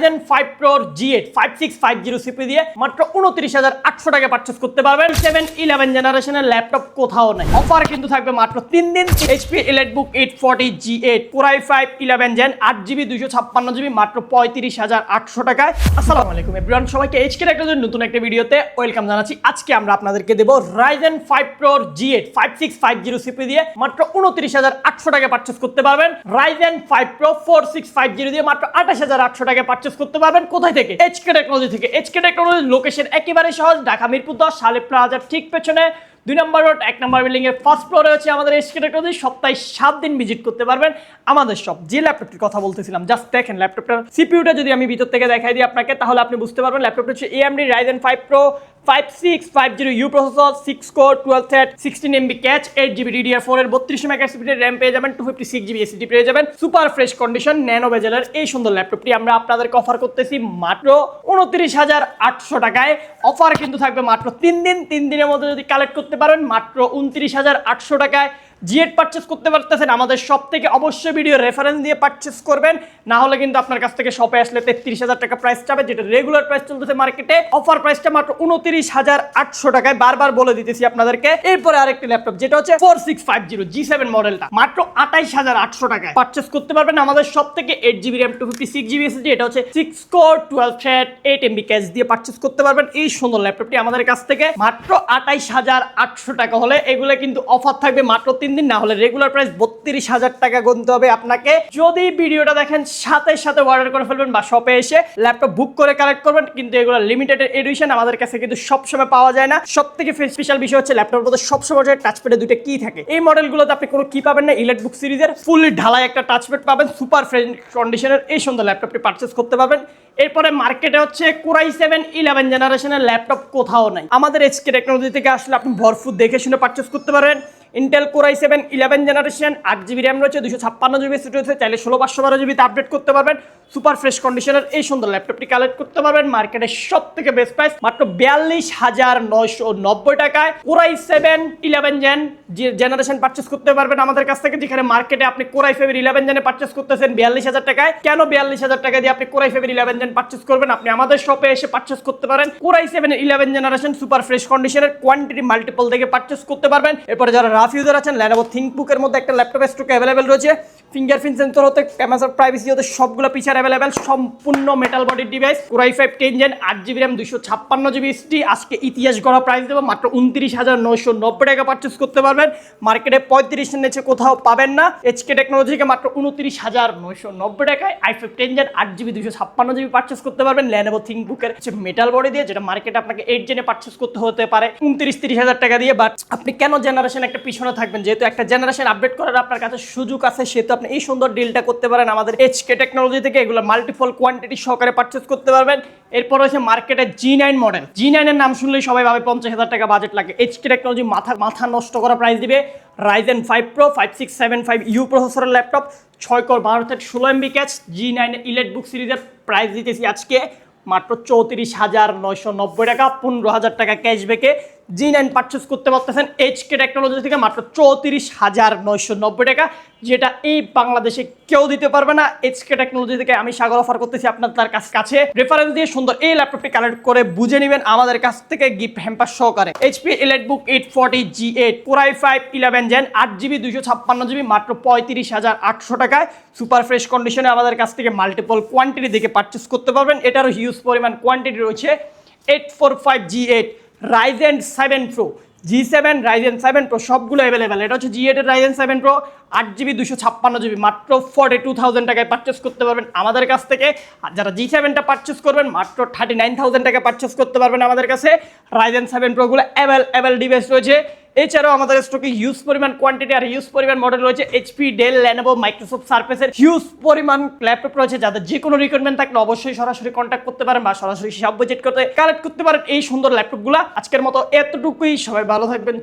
Ryzen 5 Pro G8 5650 CPU দিয়ে মাত্র 29800 টাকায় পারচেজ করতে পারবেন। 7-11 জেনারেশনের ল্যাপটপ কোথাও নাই। অফার কিন্তু থাকবে মাত্র 3 দিন। HP EliteBook 840 G8 Core i5 11 Gen 8GB 256GB মাত্র 35800 টাকায়। আসসালামু আলাইকুম এভরিওয়ান, সবাইকে HK টেকনোলজির নতুন একটা ভিডিওতে ওয়েলকাম জানাচ্ছি। আজকে আমরা আপনাদেরকে দেব Ryzen 5 Pro G8 5650 CPU দিয়ে মাত্র 29800 টাকায় পারচেজ করতে পারবেন। Ryzen 5 Pro 4650 দিয়ে মাত্র 28800 টাকায় পারচেজ করতে পারবেন। কোথায় থেকে? HK টেকনোলজি থেকে। HK টেকনোলজির লোকেশন একেবারে সহজ, ঢাকা মিরপুর 10 শালিক প্লাজার ঠিক পেছনে 2 নম্বর রোড 1 নম্বর বিল্ডিং এর ফার্স্ট ফ্লোরে হচ্ছে আমাদের HK টেকনোলজি। সপ্তাহে 7 দিন ভিজিট করতে পারবেন আমাদের শপ। যে ল্যাপটপটির কথা বলতেছিলাম, জাস্ট দেখেন ল্যাপটপটার সিপিইউটা যদি আমি ভিতর থেকে দেখাই দিই আপনাকে, তাহলে আপনি বুঝতে পারবেন ল্যাপটপটা হচ্ছে AMD Ryzen 5 Pro 5650U processor, 6 core 12 thread 16MB catch, 8GB DDR4 এর 32 মেগাহার্টজ RAM পেয়ে যাবেন, 256GB SSD পেয়ে যাবেন। সুপার ফ্রেশ কন্ডিশন ন্যানো বেজেলের এই সুন্দর ল্যাপটপটি আমরা আপনাদেরকে অফার করতেছি মাত্র 29800 টাকায়। অফার কিন্তু থাকবে মাত্র 3 দিন। 3 দিনের মধ্যে যদি কালেক্ট করতে পারেন মাত্র 29800 টাকায় G8 পারচেজ করতে পারতেছেন আমাদের শপ থেকে। অবশ্যই ভিডিও রেফারেন্স দিয়ে পারচেজ করবেন, না হলে কিন্তু আপনার কাছ থেকে শপে আসলে 33000 টাকা প্রাইস যাবে, যেটা রেগুলার প্রাইস চলতেছে মার্কেটে। অফার প্রাইসটা মাত্র 29800 টাকায়, বারবার বলে দিতেছি আপনাদেরকে। এরপরে আরেকটি ল্যাপটপ যেটা হচ্ছে 4650 G7 মডেলটা মাত্র 28800 টাকায় পারচেজ করতে পারবেন আমাদের শপ থেকে। 8GB RAM 256GB SSD, এটা হচ্ছে 6 কোর 12 থ্রেড 8MB ক্যাচ দিয়ে পারচেজ করতে পারবেন এই সুন্দর ল্যাপটপটি আমাদের কাছ থেকে মাত্র 28800 টাকা হলে। এগুলো কিন্তু অফার থাকবে মাত্র 3 দিন, না হলে রেগুলার প্রাইস 32000 টাকা গুনতে হবে আপনাকে। যদি ভিডিওটা দেখেন সাথে সাথে অর্ডার করে ফেলবেন বা শপে এসে ল্যাপটপ বুক করে কালেক্ট করবেন, কিন্তু এগুলো লিমিটেড এডিশন, আমাদের কাছে কিন্তু সবসময় পাওয়া যায় না। সবথেকে স্পেশাল বিষয় হচ্ছে ল্যাপটপের মধ্যে সবসময় টাচপ্যাডে দুটো কি থাকে। এই মডেলগুলোতে আপনি কোনো কি পাবেন না। EliteBook সিরিজের ফুল ঢালাই একটা টাচপ্যাড পাবেন, সুপার ফ্রেশ কন্ডিশনের এই সুন্দর ল্যাপটপটি পারচেজ করতে পারবেন। এরপরে মার্কেটে হচ্ছে Core i7 11 জেনারেশনের ল্যাপটপ কোথাও নাই। আমাদের HK টেকনোলজি থেকে আসলে আপনি ভরপুর দেখে শুনে পারচেজ করতে পারবেন। Intel Core i7 11 generation 8GB RAM রয়েছে, 256GB SSD রয়েছে, চাইলে 16512GB তে আপডেট করতে পারবেন। সুপার ফ্রেশ কন্ডিশনের এই সুন্দর ল্যাপটপটি কালেক্ট করতে পারবেন মার্কেটে সবথেকে বেস্ট প্রাইস মাত্র 42990 টাকায়। Core i7 11 জেনারেশন পারচেজ করতে পারবেন আমাদের কাছ থেকে, যেখানে মার্কেটে আপনি Core i5 11 জেনে পারচেজ করতেছেন 42000 টাকায়। কেন 42000 টাকা দিয়ে আপনি Core i5 11 জেন পারচেজ করবেন? আপনি আমাদের শপে এসে পারচেজ করতে পারেন। Core i7 11 generation super fresh কন্ডিশনের কোয়ান্টিটি মাল্টিপল থেকে পারচেজ করতে পারবেন। এরপরে যারা রাফ ইউজার আছেন, Lenovo ThinkBook এর মধ্যে একটা ল্যাপটপ স্টকে অ্যাভেলেবেল রয়েছে। ফিঙ্গারপ্রিন্ট সেন্সর হতে ক্যামেরা প্রাইভেসি হতে সবগুলো ফিচার অ্যাভেলেবেল, সম্পূর্ণ মেটাল বডির device. Core i5 10 Gen 8GB RAM 256GB SSD আজকে ইতিহাস গড়া প্রাইস দেবো মাত্র 29990 টাকা পারচেজ করতে পারবেন। মার্কেটে 35 এর নিচে কোথাও পাবেন না। HK টেকনোলজিকে মাত্র 29990 টাকায় i5 10 Gen 8GB 256GB purchase করতে পারবেন Lenovo ThinkBook এর মেটাল বডি দিয়ে, যেটা মার্কেটে আপনাকে 8 জেনে পারচেজ করতে হতে পারে 29-30 টাকা দিয়ে। বাট আপনি কেন জেনারেশন একটা পিছনে থাকবেন? যেহেতু একটা জেনারেশন আপডেট করার আপনার কাছে সুযোগ আছে, সেহেতু আপনি এই সুন্দর ডিলটা করতে পারেন আমাদের HK টেকনোলজি থেকে। এগুলো মাল্টিপল কোয়ান্টিটি সহকারে পারচেজ করতে পারবেন। এরপর হচ্ছে মার্কেটে G9 মডেল। G9 এর নাম শুনলেই সবাই ভাবে 50000 টাকা বাজেট লাগে। HK টেকনোলজি মাথা নষ্ট করা প্রাইস দিবে। Ryzen 5 Pro 5675U প্রসেসরের laptop, 6 core 12 thread 16MB catch, G9 EliteBook সিরিজের প্রাইস দিতেছি আজকে মাত্র 34990 টাকা। 15000 টাকা ক্যাশব্যাকে G9 পারচেজ করতে পারতেছেন HK টেকনোলজি থেকে মাত্র 34990 টাকা, যেটা এই বাংলাদেশে কেউ দিতে পারবে না। HK টেকনোলজি থেকে আমি সাগর অফার করতেছি আপনার তার কাছে। রেফারেন্স দিয়ে সুন্দর এই ল্যাপটপটি কালেক্ট করে বুঝে নেবেন আমাদের কাছ থেকে গিফট হ্যাম্পার সহকারে। HP EliteBook 840 G8 Core i5 11 Gen 8GB 256GB মাত্র 35800 টাকায় সুপার ফ্রেশ কন্ডিশনে আমাদের কাছ থেকে মাল্টিপল কোয়ান্টিটি দেখে পারচেজ করতে পারবেন। এটারও হিউজ পরিমাণ কোয়ান্টিটি রয়েছে। 845 G8 Ryzen 7 Pro G7 Ryzen 7 Pro সবগুলো অ্যাভেলেবেল। এটা হচ্ছে G8 এর Ryzen 7 Pro 8GB 256GB মাত্র 42000 টাকায় পারচেজ করতে পারবেন আমাদের কাছ থেকে। আর যারা G7টা পারচেজ করবেন মাত্র 39000 টাকা পারচেজ করতে পারবেন আমাদের কাছে। Ryzen 7 Pro গুলো অ্যাভেলেবেল ডিভাইস রয়েছে। এছাড়াও আমাদের স্টকে হিউজ পরিমাণ কোয়ান্টিটি আর হিউজ পরিমাণ মডেল রয়েছে। HP, ডেল, Lenovo, মাইক্রোসফট সারফেসের হিউজ পরিমাণ ল্যাপটপ রয়েছে। যাদের যে কোনো রিকোয়ারমেন্ট থাকলে অবশ্যই সরাসরি কন্ট্যাক্ট করতে পারেন বা সরাসরি শপ ভিজিট করতে কালেক্ট করতে পারেন এই সুন্দর ল্যাপটপগুলো। আজকের মতো এতটুকুই, সবাই ভালো থাকবেন।